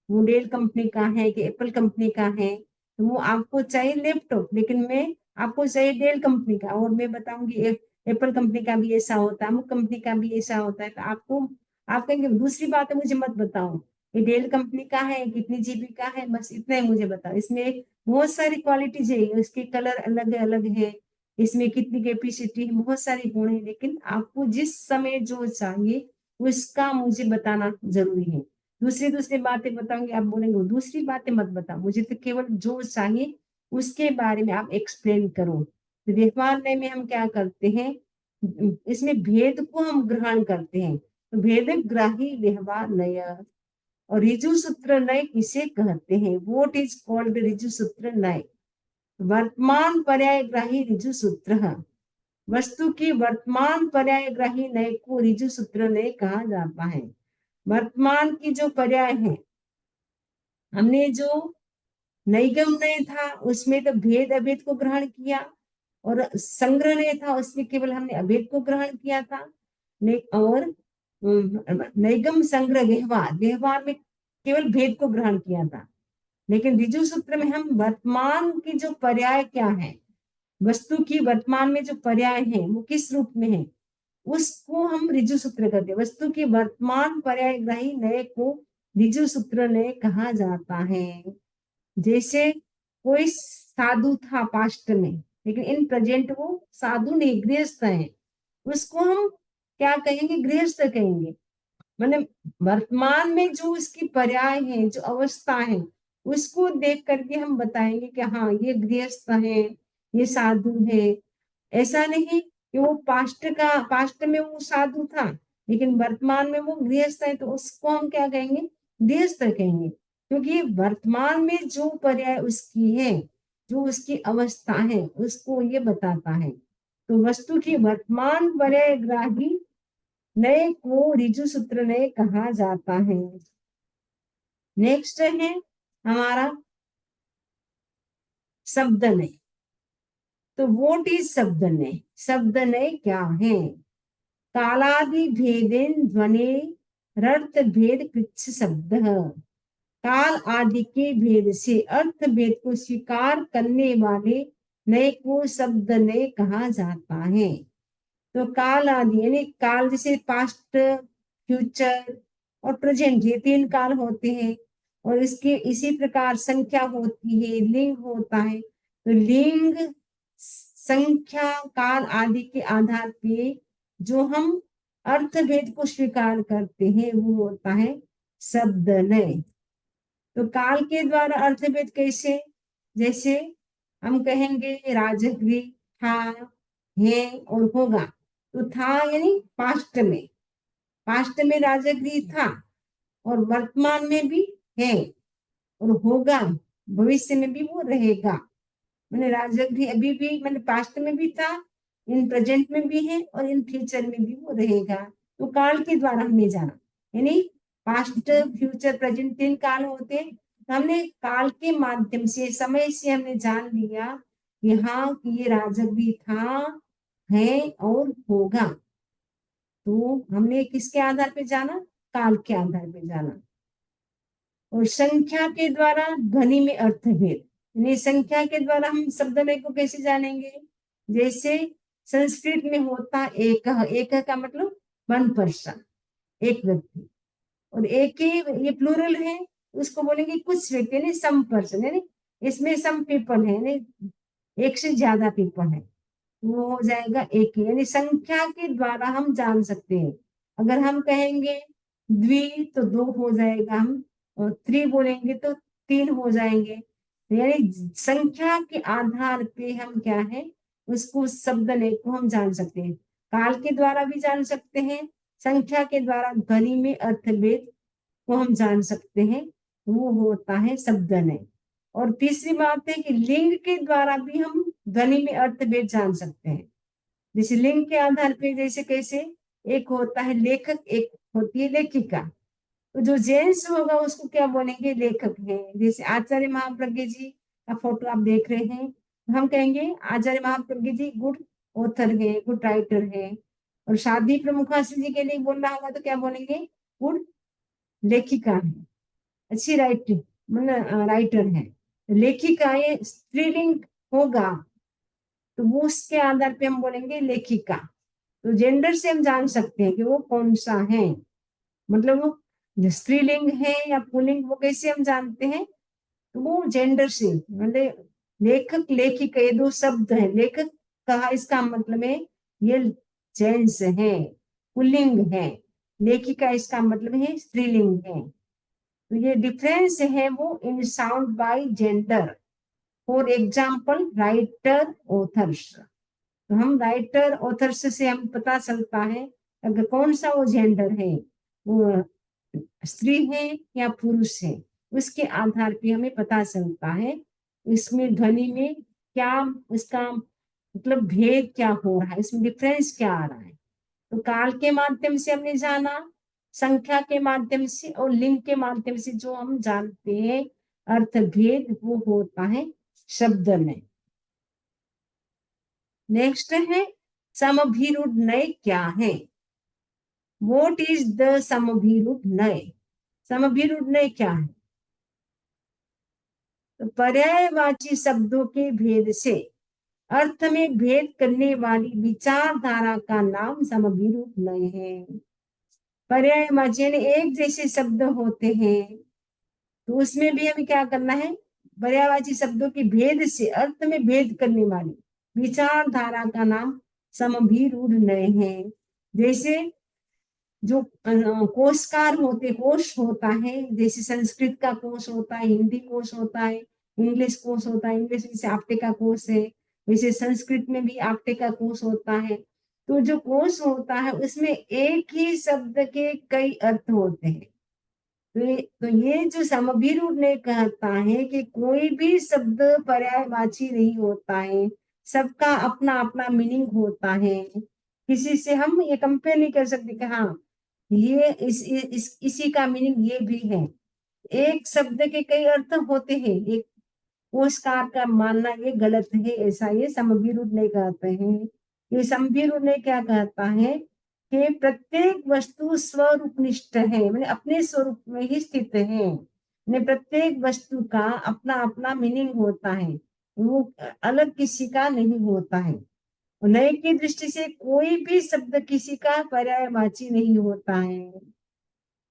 वो डेल कंपनी का है कि एप्पल कंपनी का है, तो वो आपको चाहिए लैपटॉप, लेकिन मैं आपको चाहिए डेल कंपनी का, और मैं बताऊंगी एप्पल कंपनी का भी ऐसा होता है, अमुक कंपनी का भी ऐसा होता है, तो आपको आप कहेंगे दूसरी बात है मुझे मत बताओ, ये डेल कंपनी का है, कितनी जीबी का है, बस इतना ही मुझे बताओ। इसमें बहुत सारी क्वालिटीज है, उसके कलर अलग अलग है, इसमें कितनी कैपेसिटी है, बहुत सारी गुण है, लेकिन आपको जिस समय जो चाहिए उसका मुझे बताना जरूरी है। दूसरी दूसरी बातें बताऊंगी, आप बोलेंगे दूसरी बातें मत बताओ, मुझे तो केवल जो चाहिए उसके बारे में आप एक्सप्लेन करो। तो व्यवहार नय में हम क्या करते हैं, इसमें भेद को हम ग्रहण करते हैं, तो भेद ग्राही व्यवहार नय। और ऋजु सूत्र नय किसे कहते हैं, व्हाट इज कॉल्ड ऋजु सूत्र नय। वर्तमान पर्यायग्राही ऋजु सूत्र, वस्तु की वर्तमान पर्यायग्राही नय को ऋजु सूत्र नय कहा जाता है। वर्तमान की जो पर्याय है, हमने जो नैगम नय था उसमें तो भेद अभेद को ग्रहण किया, और संग्रह नय था उसमें केवल हमने अभेद को ग्रहण किया था। और नैगम संग्रह व्यवहार, व्यवहार में केवल भेद को ग्रहण किया था, लेकिन ऋजु सूत्र में हम वर्तमान की जो पर्याय क्या है, वस्तु की वर्तमान में जो पर्याय है वो किस रूप में है, उसको हम ऋजु सूत्र कहते हैं। वस्तु की वर्तमान पर्यायग्राही नए को ऋजु सूत्र नए कहा जाता है। जैसे कोई साधु था पास्ट में, लेकिन इन प्रेजेंट वो साधु नहीं, गृहस्थ है, उसको हम क्या कहेंगे, गृहस्थ कहेंगे। मैंने वर्तमान में जो उसकी पर्याय है, जो अवस्था है, उसको देख करके हम बताएंगे कि हाँ ये गृहस्थ है, ये साधु है। ऐसा नहीं कि वो पास्ट में वो साधु था, लेकिन वर्तमान में वो गृहस्थ है, तो उसको हम क्या कहेंगे, गृहस्थ कहेंगे, क्योंकि वर्तमान में जो पर्याय उसकी है, जो उसकी अवस्था है, उसको ये बताता है। तो वस्तु की वर्तमान पर्यायग्राही नए को ऋजु सूत्र नए कहा जाता है। नेक्स्ट है हमारा शब्द नए। तो व्हाट इज शब्द नए? शब्द नए क्या है? कालादि भेदेन ध्वनि रर्थ भेद कृच्छ शब्द। काल आदि के भेद से अर्थ भेद को स्वीकार करने वाले नए को शब्द नए कहा जाता है। तो काल आदि यानी काल, जैसे पास्ट, फ्यूचर और प्रेजेंट, ये तीन काल होते हैं। और इसके इसी प्रकार संख्या होती है, लिंग होता है। तो लिंग, संख्या, काल आदि के आधार पे जो हम अर्थभेद को स्वीकार करते हैं वो होता है शब्द नय। तो काल के द्वारा अर्थभेद कैसे? जैसे हम कहेंगे राजगृह था, है और होगा। तो था यानी पास्ट में राजगृह था, और वर्तमान में भी है, और होगा भविष्य में भी वो रहेगा। मैंने राजगृह अभी भी, मैंने पास्ट में भी था, इन प्रेजेंट में भी है, और इन फ्यूचर में भी वो रहेगा। तो काल के द्वारा हमने जाना, यानी पास्ट, फ्यूचर, प्रेजेंट तीन काल होते हैं। तो हमने काल के माध्यम से, समय से हमने जान लिया कि हाँ कि ये राजगृह था, है और होगा। तो हमने किसके आधार पे जाना? काल के आधार पे जाना। और संख्या के द्वारा ध्वनि में अर्थभेद, यानी संख्या के द्वारा हम शब्द में को कैसे जानेंगे? जैसे संस्कृत में होता एक, एक का मतलब वन पर्सन, एक व्यक्ति, और एक ही ये प्लूरल है, उसको बोलेंगे कुछ व्यक्ति, यानी सम पर्सन, यानी इसमें सम पीपल है, यानी एक से ज्यादा पीपल है, वो हो जाएगा एक ही। यानी संख्या के द्वारा हम जान सकते हैं। अगर हम कहेंगे द्वि तो दो हो जाएगा, हम और त्रि बोलेंगे तो तीन हो जाएंगे। यानी संख्या के आधार पे हम क्या है, उसको शब्द ने को हम जान सकते हैं। काल के द्वारा भी जान सकते हैं, संख्या के द्वारा ध्वनि में अर्थभेद को हम जान सकते हैं, वो होता है शब्द ने। और तीसरी बात है कि लिंग के द्वारा भी हम ध्वनि में अर्थभेद जान सकते हैं। जैसे लिंग के आधार पे, जैसे कैसे, एक होता है लेखक, एक होती है लेखिका। तो जो जेंट्स होगा उसको क्या बोलेंगे, लेखक है। जैसे आचार्य महाप्रज्ञ जी का फोटो आप देख रहे हैं, तो हम कहेंगे आचार्य महाप्रज्ञ जी गुड ऑथर है, गुड राइटर है। और शादी प्रमुखाश्री जी के लिए बोलना होगा तो क्या बोलेंगे, गुड लेखिका है, अच्छी राइटिंग, मतलब राइटर है। लेखिका ये स्त्रीलिंग होगा, तो वो उसके आधार पे हम बोलेंगे लेखिका। तो जेंडर से हम जान सकते हैं कि वो कौन सा है, मतलब वो स्त्रीलिंग है या पुल्लिंग, वो कैसे हम जानते हैं? तो वो जेंडर से, मतलब लेखक लेखिका ये दो शब्द है। लेखक कहा इसका मतलब है ये जेंट्स है, पुल्लिंग है। लेखिका इसका मतलब है स्त्रीलिंग है। तो ये डिफरेंस है वो in sound by gender. For example writer, authors. तो हम राइटर, ऑथर्स से हम पता चलता है अगर कौन सा वो जेंडर है, वो स्त्री है या पुरुष है, उसके आधार पे हमें पता चलता है इसमें ध्वनि में क्या, इसका मतलब भेद क्या हो रहा है, इसमें डिफरेंस क्या आ रहा है। तो काल के माध्यम से हमने जाना, संख्या के माध्यम से और लिंग के माध्यम से जो हम जानते हैं अर्थ भेद, वो होता है शब्द में। नेक्स्ट है समभिरूढ़ नय क्या है? व्हाट इज द समभिरूढ़ नय? समभिरूढ़ नय क्या है? तो पर्यायवाची शब्दों के भेद से अर्थ में भेद करने वाली विचारधारा का नाम समभिरूढ़ नय है। पर्यायवाची यानी एक जैसे शब्द होते हैं, तो उसमें भी हमें क्या करना है? पर्यायवाची शब्दों के भेद से अर्थ में भेद करने वाली विचारधारा का नाम समभिरूढ़ नय है। जैसे जो कोशकार होते, कोश होता है, जैसे संस्कृत का कोश होता है, हिंदी कोश होता है, इंग्लिश कोश होता है, इंग्लिश जैसे आपटे का कोश है, वैसे संस्कृत में भी आपटे का कोश होता है। तो जो कोश होता है उसमें एक ही शब्द के कई अर्थ होते हैं। तो ये जो समभिरूढ़ ने कहता है कि कोई भी शब्द पर्यायवाची नहीं होता है, सबका अपना अपना मीनिंग होता है। किसी से हम ये कंपेयर नहीं कर सकते कि हाँ ये इसी का मीनिंग ये भी है। एक शब्द के कई अर्थ होते हैं, एक कोशकार का मानना ये गलत है, ऐसा ये समभिरूढ़ नहीं कहते हैं। ये समभिरूढ़ ने क्या कहता है कि प्रत्येक वस्तु स्वरूपनिष्ठ है, मतलब अपने स्वरूप में ही स्थित है। प्रत्येक वस्तु का अपना अपना मीनिंग होता है, वो अलग किसी का नहीं होता है। नए की दृष्टि से कोई भी शब्द किसी का पर्यायवाची नहीं होता है।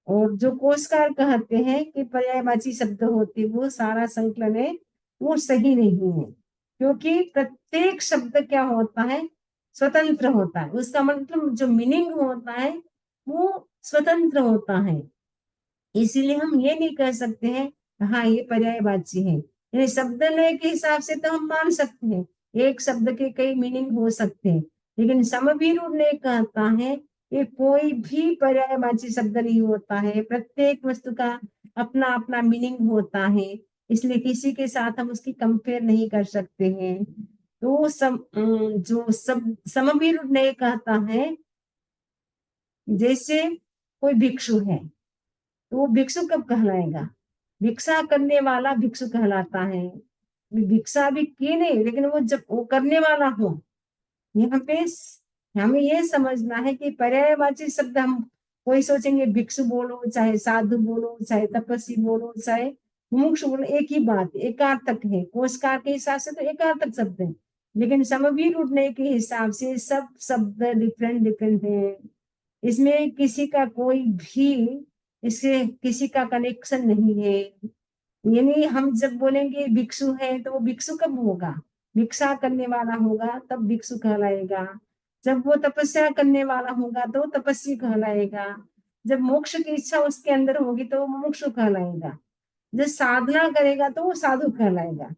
और जो कोशकार कहते हैं कि पर्यायवाची शब्द होते, वो सारा संकलन है, वो सही नहीं है। क्योंकि प्रत्येक शब्द क्या होता है? स्वतंत्र होता है, उसका मतलब जो मीनिंग होता है वो स्वतंत्र होता है। इसीलिए हम ये नहीं कह सकते हैं हाँ ये पर्यायवाची है। यानी शब्द लय के हिसाब से तो हम मान सकते हैं एक शब्द के कई मीनिंग हो सकते हैं, लेकिन समभिरूढ़ ने कहता है कि कोई भी पर्यायवाची शब्द नहीं होता है, प्रत्येक वस्तु का अपना अपना मीनिंग होता है, इसलिए किसी के साथ हम उसकी कंपेयर नहीं कर सकते हैं। तो जो सब समभिरूढ़ ने कहता है, जैसे कोई भिक्षु है तो वो भिक्षु कब कहलाएगा? भिक्षा करने वाला भिक्षु कहलाता है। भिक्षा भी की नहीं, लेकिन वो जब वो करने वाला हो। यहाँ पे हमें ये समझना है कि पर्यायवाची शब्द हम कोई सोचेंगे भिक्षु बोलो, चाहे साधु बोलो, चाहे तपस्वी बोलो, चाहे मुमुक्षु बोलो, एक ही बात, एकार्थक है। कोशकार के हिसाब से तो एकार्थक शब्द है, लेकिन समभिरूढ़ के हिसाब से सब शब्द डिफरेंट डिफरेंट है। इसमें किसी का कोई भी इससे किसी का कनेक्शन नहीं है। यानी हम जब बोलेंगे भिक्षु है तो वो भिक्षु कब होगा? भिक्षा करने वाला होगा तब भिक्षु कहलाएगा। जब वो तपस्या करने वाला होगा तो तपस्वी कहलाएगा। जब मोक्ष की इच्छा उसके अंदर होगी तो वो मुमुक्षु कहलाएगा। जब साधना करेगा तो वो साधु कहलाएगा।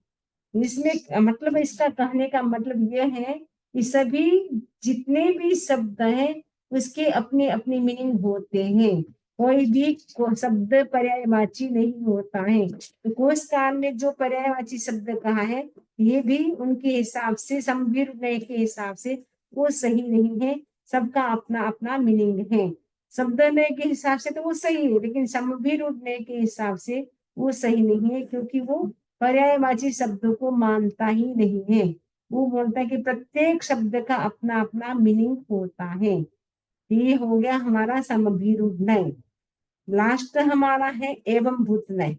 इसमें मतलब इसका कहने का मतलब यह है कि सभी जितने भी शब्द हैं उसके अपने अपने मीनिंग होते हैं, कोई भी शब्द पर्यायवाची नहीं होता है। तो कोशकार ने जो पर्यायवाची शब्द कहा है ये भी उनके हिसाब से समभिरूढ़ के हिसाब से वो सही नहीं है, सबका अपना अपना मीनिंग है। शब्द नय के हिसाब से तो वो सही है, लेकिन समभिरूढ़ के हिसाब से वो सही नहीं है, क्योंकि वो पर्यायवाची शब्दों को मानता ही नहीं है। वो बोलता है कि प्रत्येक शब्द का अपना अपना मीनिंग होता है। ये हो गया हमारा समभिरूढ़ नय। लास्ट हमारा है एवं भूत नय।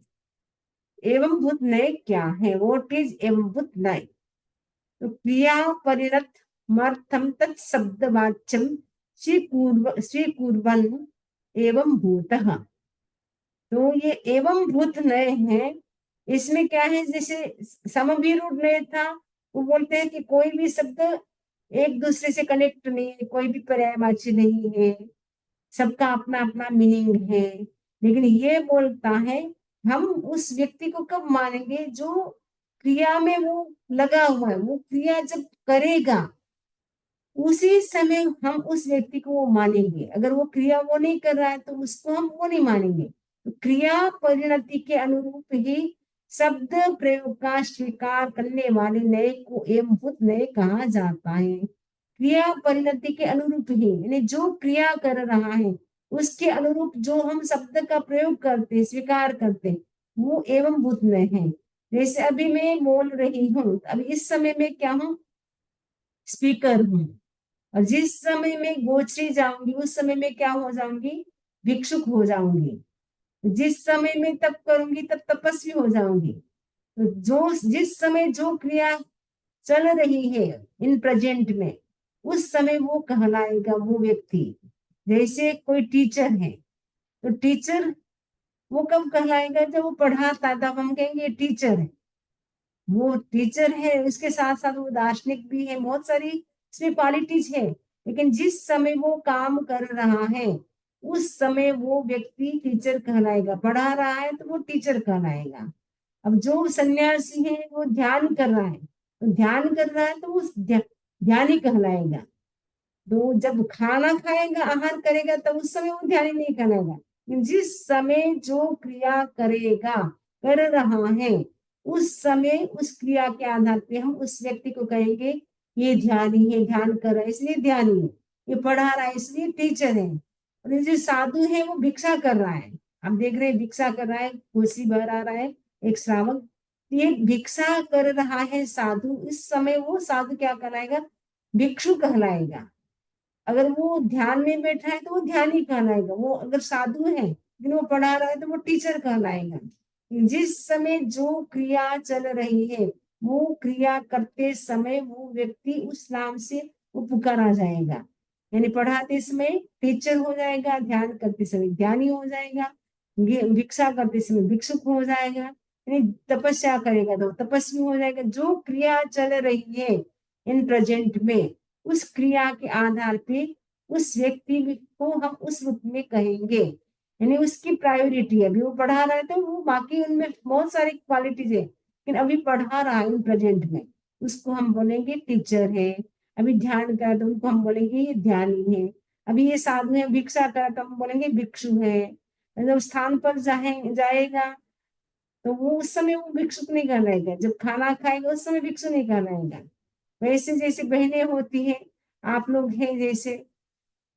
एवं भूत नय क्या है? व्हाट इज एवं भूत नय? तो क्रिया परिणत मर्थम तत्शब्द वाच्यम स्वीकुर्वन् एवं भूतः। तो ये एवं भूत नय है, इसमें क्या है? जैसे समभिरूढ़ नय था, वो बोलते हैं कि कोई भी शब्द एक दूसरे से कनेक्ट नहीं है, कोई भी पर्यायवाची नहीं है, सबका अपना अपना मीनिंग है। लेकिन ये बोलता है हम उस व्यक्ति को कब मानेंगे जो क्रिया में वो लगा हुआ है, वो क्रिया जब करेगा उसी समय हम उस व्यक्ति को वो मानेंगे। अगर वो क्रिया वो नहीं कर रहा है तो उसको हम वो नहीं मानेंगे। तो क्रिया परिणति के अनुरूप ही शब्द प्रयोग का स्वीकार करने वाले नए को एवं भूत नए कहा जाता है। क्रिया परिणति के अनुरूप ही, यानी जो क्रिया कर रहा है उसके अनुरूप जो हम शब्द का प्रयोग करते, स्वीकार करते, वो एवं भूत नय है। जैसे अभी मैं बोल रही हूँ, अब इस समय में क्या हूँ? स्पीकर हूँ। और जिस समय मैं गोचरी जाऊंगी उस समय मैं क्या हो जाऊंगी, भिक्षुक हो जाऊंगी। जिस समय मैं तप करूंगी तब तपस्वी हो जाऊंगी। तो जो जिस समय जो क्रिया चल रही है इन प्रेजेंट में, उस समय वो कहलाएगा वो व्यक्ति। जैसे कोई टीचर है, तो टीचर वो कब कहलाएगा, जब वो पढ़ाता तब हम कहेंगे टीचर है। वो टीचर है, उसके साथ साथ वो दार्शनिक भी है, बहुत सारी इसमें क्वालिटीज है। लेकिन जिस समय वो काम कर रहा है उस समय वो व्यक्ति टीचर कहलाएगा। पढ़ा रहा है तो वो टीचर कहलाएगा। अब जो सन्यासी है वो ध्यान कर रहा है, तो ध्यान कर रहा है तो वो ध्यानी कहलाएगा। तो जब खाना खाएगा, आहार करेगा, तब उस समय वो ध्यान नहीं करेगा। जिस समय जो क्रिया करेगा, कर रहा है, उस समय उस क्रिया के आधार पे हम उस व्यक्ति को कहेंगे ये ध्यानी है, ध्यान कर रहा है इसलिए ध्यानी है। ये पढ़ा रहा है इसलिए टीचर है। और ये जो साधु है वो भिक्षा कर रहा है, आप देख रहे हैं भिक्षा कर रहा है, कोसी भर आ रहा है एक श्रावक। ये भिक्षा कर रहा है साधु, इस समय वो साधु क्या कहलाएगा, भिक्षु कहलाएगा। अगर वो ध्यान में बैठा है तो वो ध्यानी कहलाएगा। वो अगर साधु है लेकिन वो पढ़ा रहा है तो वो टीचर कहलाएगा। जिस समय जो क्रिया चल रही है, वो क्रिया करते समय वो व्यक्ति उस नाम से वो पुकारा जाएगा। यानी पढ़ाते समय टीचर हो जाएगा, ध्यान करते समय ध्यानी हो जाएगा, भिक्षा करते समय भिक्षुक हो जाएगा, यानी तपस्या करेगा तो तपस्वी हो जाएगा। जो क्रिया चल रही है इन प्रेजेंट में, उस क्रिया के आधार पे उस व्यक्ति को हम उस रूप में कहेंगे। यानी उसकी प्रायोरिटी है, अभी वो पढ़ा रहा है तो वो बाकी उनमें बहुत सारी क्वालिटीज है, लेकिन अभी पढ़ा रहा है इन प्रेजेंट में, उसको हम बोलेंगे टीचर है। अभी ध्यान कर तो उनको हम बोलेंगे ये ध्यानी है। अभी ये साधु है, भिक्षा कर तो हम बोलेंगे भिक्षु है। जब स्थान पर जाएगा तो वो उस समय वो भिक्षुक नहीं कहलाएगा, जब खाना खाएगा उस समय भिक्षु नहीं कहलाएगा। वैसे जैसे बहनें होती हैं, आप लोग हैं जैसे,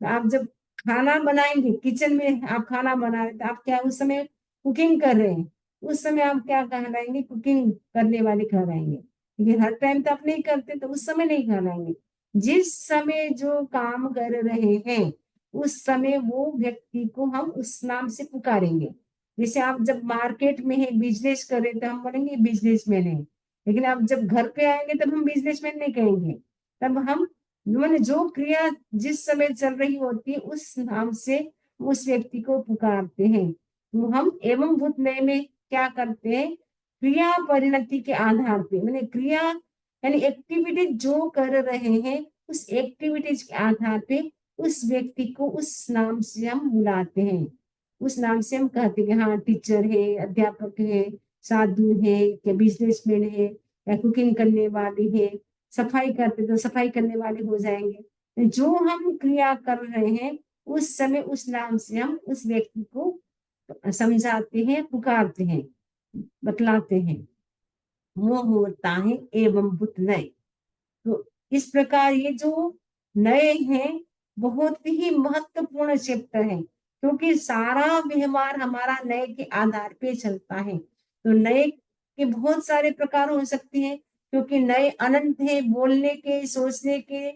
आप जब खाना बनाएंगे किचन में, आप खाना बना रहे तो आप क्या उस समय कुकिंग कर रहे हैं, उस समय आप क्या कहलाएंगे, कुकिंग करने वाले कहलाएंगे। लेकिन हर टाइम तो आप नहीं करते तो उस समय नहीं कहलाएंगे। जिस समय जो काम कर रहे हैं उस समय वो व्यक्ति को हम उस नाम से पुकारेंगे। जैसे आप जब मार्केट में है, बिजनेस कर रहे तो हम बोलेंगे बिजनेसमैन है। लेकिन आप जब घर पे आएंगे तब हम बिजनेसमैन नहीं कहेंगे, तब हम मैंने जो क्रिया जिस समय चल रही होती है उस नाम से उस व्यक्ति को पुकारते हैं। तो हम एवं भूत नय में क्या करते हैं, क्रिया परिणति के आधार पे, मैंने क्रिया यानी एक्टिविटी जो कर रहे हैं उस एक्टिविटीज के आधार पे उस व्यक्ति को उस नाम से हम बुलाते हैं। उस नाम से हम कहते हैं कि हाँ टीचर है, अध्यापक है, साधु है, या बिजनेसमैन है, या कुकिंग करने वाली है, सफाई करते तो सफाई करने वाले हो जाएंगे। जो हम क्रिया कर रहे हैं उस समय उस नाम से हम उस व्यक्ति को समझाते हैं, पुकारते हैं, बतलाते हैं। वो होता है एवं बुत नय। तो इस प्रकार ये जो नए हैं बहुत ही महत्वपूर्ण चैप्टर है, क्योंकि सारा व्यवहार हमारा नए के आधार पे चलता है। तो नए के बहुत सारे प्रकार हो सकते हैं, क्योंकि नए अनंत है, बोलने के, सोचने के,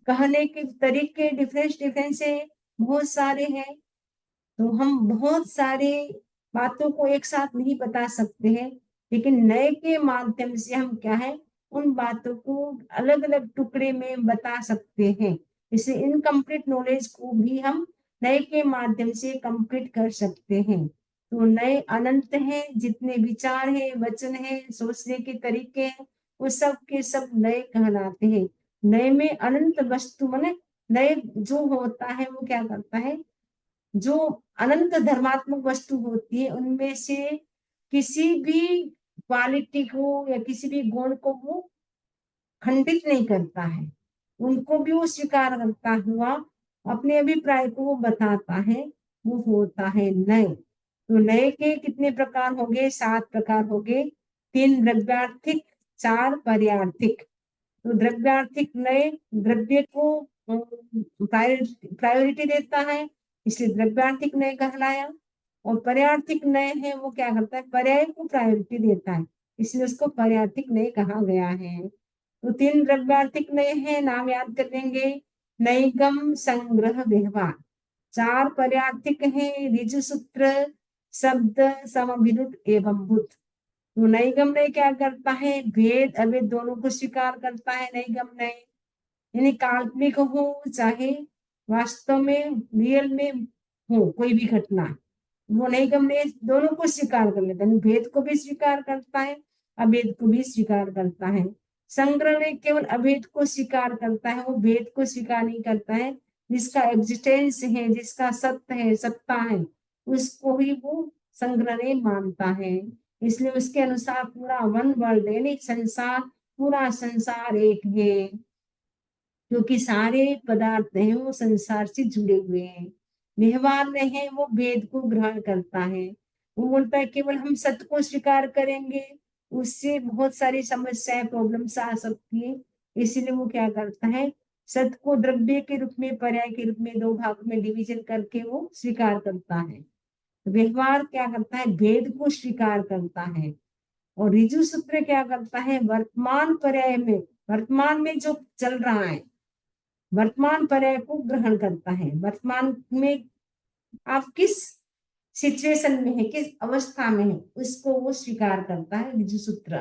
कहने के तरीके डिफरेंस डिफरेंस है, बहुत सारे हैं। तो हम बहुत सारे बातों को एक साथ नहीं बता सकते हैं, लेकिन नए के माध्यम से हम क्या है उन बातों को अलग अलग टुकड़े में बता सकते हैं। इसे इनकम्प्लीट नॉलेज को भी हम नए के माध्यम से कंप्लीट कर सकते हैं। तो नए अनंत हैं, जितने विचार हैं, वचन हैं, सोचने के तरीके हैं, वो सब के सब नए कहलाते हैं। नए में अनंत वस्तु माने नए जो होता है वो क्या करता है, जो अनंत धर्मात्मक वस्तु होती है उनमें से किसी भी क्वालिटी को या किसी भी गुण को वो खंडित नहीं करता है, उनको भी वो स्वीकार करता हुआ अपने अभिप्राय को वो बताता है। वो होता है नय। तो नय के कितने प्रकार हो गए, 7 प्रकार हो गए। 3 द्रव्यार्थिक, 4 पर्यार्थिक। तो द्रव्यार्थिक नय द्रव्य को प्रायोरिटी देता है, इसलिए द्रव्यार्थिक नय कहलाया। और पर्यार्थिक नय है वो क्या करता है, पर्याय को प्रायोरिटी देता है, इसलिए उसको पर्यार्थिक नय कहा गया है। तो 3 द्रव्यार्थिक नय है, नाम याद कर लेंगे। नैगम संग्रह व्यवहार। चार पर्यार्थिक हैं, ऋजु सूत्र, शब्द, समभिरुट एवं बुद्ध। तो नैगम नय क्या करता है, भेद अभेद दोनों को स्वीकार करता है। नैगम नय यानी काल्पनिक हो चाहे वास्तव में रियल में हो कोई भी घटना, वो नैगम नय दोनों को स्वीकार कर लेता है, भेद को भी स्वीकार करता है, अभेद को भी स्वीकार करता है। संग्रह ने केवल अभेद को स्वीकार करता है, वो भेद को स्वीकार नहीं करता है। जिसका एग्जिस्टेंस है, जिसका सत्य है, सत्ता है, उसको ही वो संग्रह ने मानता है। इसलिए उसके अनुसार पूरा वन वर्ल्ड यानी संसार, पूरा संसार एक है, क्योंकि सारे पदार्थ हैं वो संसार से जुड़े हुए हैं। व्यवहार में है वो भेद को ग्रहण करता है। वो बोलता है केवल हम सत्य को स्वीकार करेंगे, उससे बहुत सारी समस्याएं प्रॉब्लम्स आ सकती है। इसीलिए वो क्या करता है, सत्य को द्रव्य के रूप में, पर्याय के रूप में दो भाग में डिवीजन करके वो स्वीकार करता है। व्यवहार क्या करता है, भेद को स्वीकार करता है। और ऋजु सूत्र क्या करता है, वर्तमान पर्याय में, वर्तमान में जो चल रहा है, वर्तमान पर्याय को ग्रहण करता है। वर्तमान में आप किस सिचुएशन में है, किस अवस्था में है, उसको वो स्वीकार करता है ऋजु सूत्र।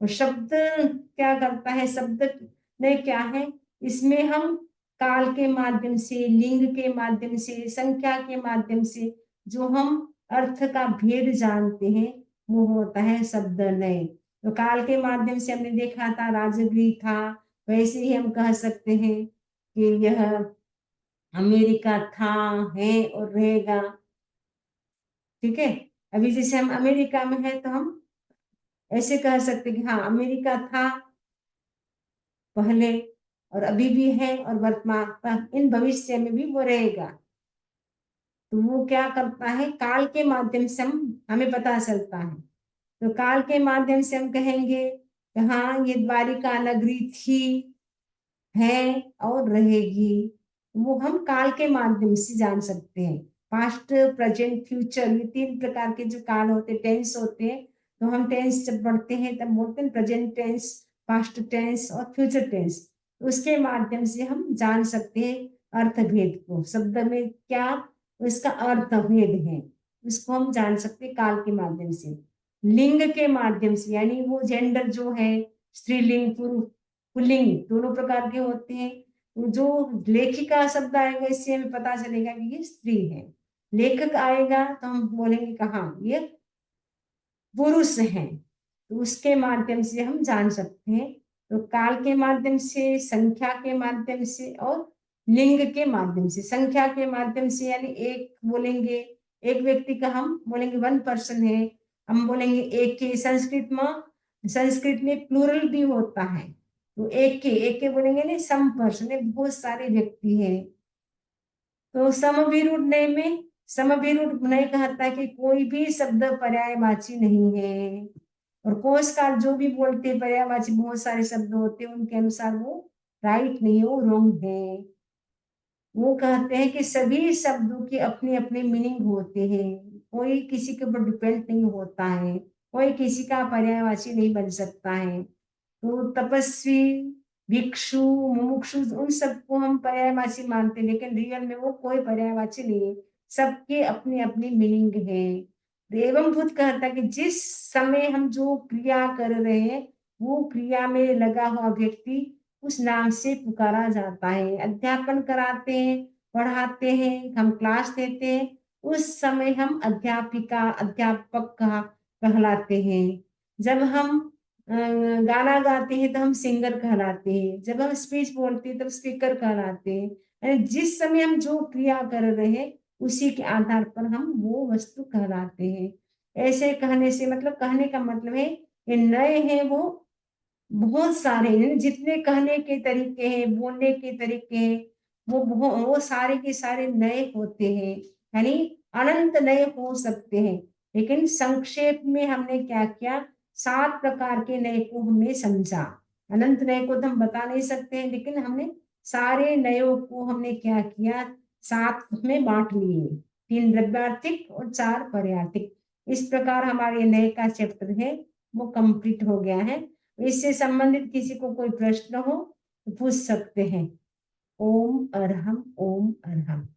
और शब्द क्या करता है, शब्द में क्या है, इसमें हम काल के माध्यम से, लिंग के माध्यम से, संख्या के माध्यम से जो हम अर्थ का भेद जानते हैं, वो होता है शब्द नय। तो काल के माध्यम से हमने देखा था राजगृह था, वैसे ही हम कह सकते हैं कि यह अमेरिका था, है और रहेगा। ठीक है, अभी जैसे हम अमेरिका में है तो हम ऐसे कह सकते कि हाँ अमेरिका था पहले, और अभी भी है, और वर्तमान इन भविष्य में भी वो रहेगा। तो वो क्या करता है, काल के माध्यम से हम हमें पता चलता है। तो काल के माध्यम से हम कहेंगे कि हाँ ये द्वारिका नगरी थी, है और रहेगी। वो हम काल के माध्यम से जान सकते हैं। पास्ट, प्रेजेंट, फ्यूचर, ये तीन प्रकार के जो काल होते हैं, टेंस होते हैं। तो हम टेंस जब पढ़ते हैं तब बोलते हैं प्रेजेंट टेंस, पास्ट टेंस और फ्यूचर टेंस। उसके माध्यम से हम जान सकते हैं अर्थ भेद को, शब्द में क्या उसका अर्थ भेद है, उसको हम जान सकते हैं काल के माध्यम से। लिंग के माध्यम से यानी वो जेंडर जो है, स्त्रीलिंग पुल्लिंग दोनों प्रकार के होते हैं। तो जो लेखिका शब्द आएगा इससे हमें पता चलेगा कि ये स्त्री है। लेखक आएगा तो हम बोलेंगे कहाँ ये पुरुष है। तो उसके माध्यम से हम जान सकते हैं। तो काल के माध्यम से, संख्या के माध्यम से और लिंग के माध्यम से। संख्या के माध्यम से यानी एक बोलेंगे, एक व्यक्ति का हम बोलेंगे वन पर्सन है, हम बोलेंगे एक के। संस्कृत में प्लूरल भी होता है, तो एक के बोलेंगे नहीं, सम पर्सन है, बहुत सारे व्यक्ति हैं। तो समभिरूढ़ में, समभिरूढ़ कहता है कि कोई भी शब्द पर्यायवाची नहीं है। और कोशकार जो भी बोलते हैं पर्यायवाची बहुत सारे शब्द होते हैं, उनके अनुसार वो राइट नहीं है, वो रॉन्ग है। वो कहते हैं कि सभी शब्दों की अपनी अपनी मीनिंग होते हैं, कोई किसी के ऊपर डिपेंड नहीं होता है, कोई किसी का पर्यायवाची नहीं बन सकता है। तो तपस्वी, भिक्षु, मुमुक्षु उन सबको हम पर्यायवाची मानते हैं, लेकिन रियल में वो कोई पर्यायवाची नहीं है, सबके अपनी अपनी मीनिंग है। एवं बुद्ध कहता है कि जिस समय हम जो क्रिया कर रहे हैं, वो क्रिया में लगा हुआ व्यक्ति उस नाम से पुकारा जाता है। अध्यापन कराते हैं, पढ़ाते हैं, हम क्लास देते हैं, उस समय हम अध्यापिका, अध्यापक कहलाते हैं। जब हम गाना गाते हैं तो हम सिंगर कहलाते हैं, जब हम स्पीच बोलते हैं तब स्पीकर कहलाते हैं। यानी जिस समय हम जो क्रिया कर रहे हैं उसी के आधार पर हम वो वस्तु कहलाते हैं। ऐसे कहने से मतलब, कहने का मतलब है ये नए हैं वो बहुत सारे हैं, जितने कहने के तरीके हैं, बोलने के तरीके हैं, वो सारे के सारे नए होते हैं, यानी अनंत नए हो सकते हैं। लेकिन संक्षेप में हमने क्या किया, 7 प्रकार के नए को हमने समझा। अनंत नए को तो हम बता नहीं सकते हैं, लेकिन हमने सारे नयों को हमने क्या किया, 7 में बांट लिए, 3 द्रव्यार्थिक और 4 पर्यार्थिक। इस प्रकार हमारे नए का चैप्टर है वो कंप्लीट हो गया है। इससे संबंधित किसी को कोई प्रश्न हो तो पूछ सकते हैं। ओम अरहम, ओम अरहम।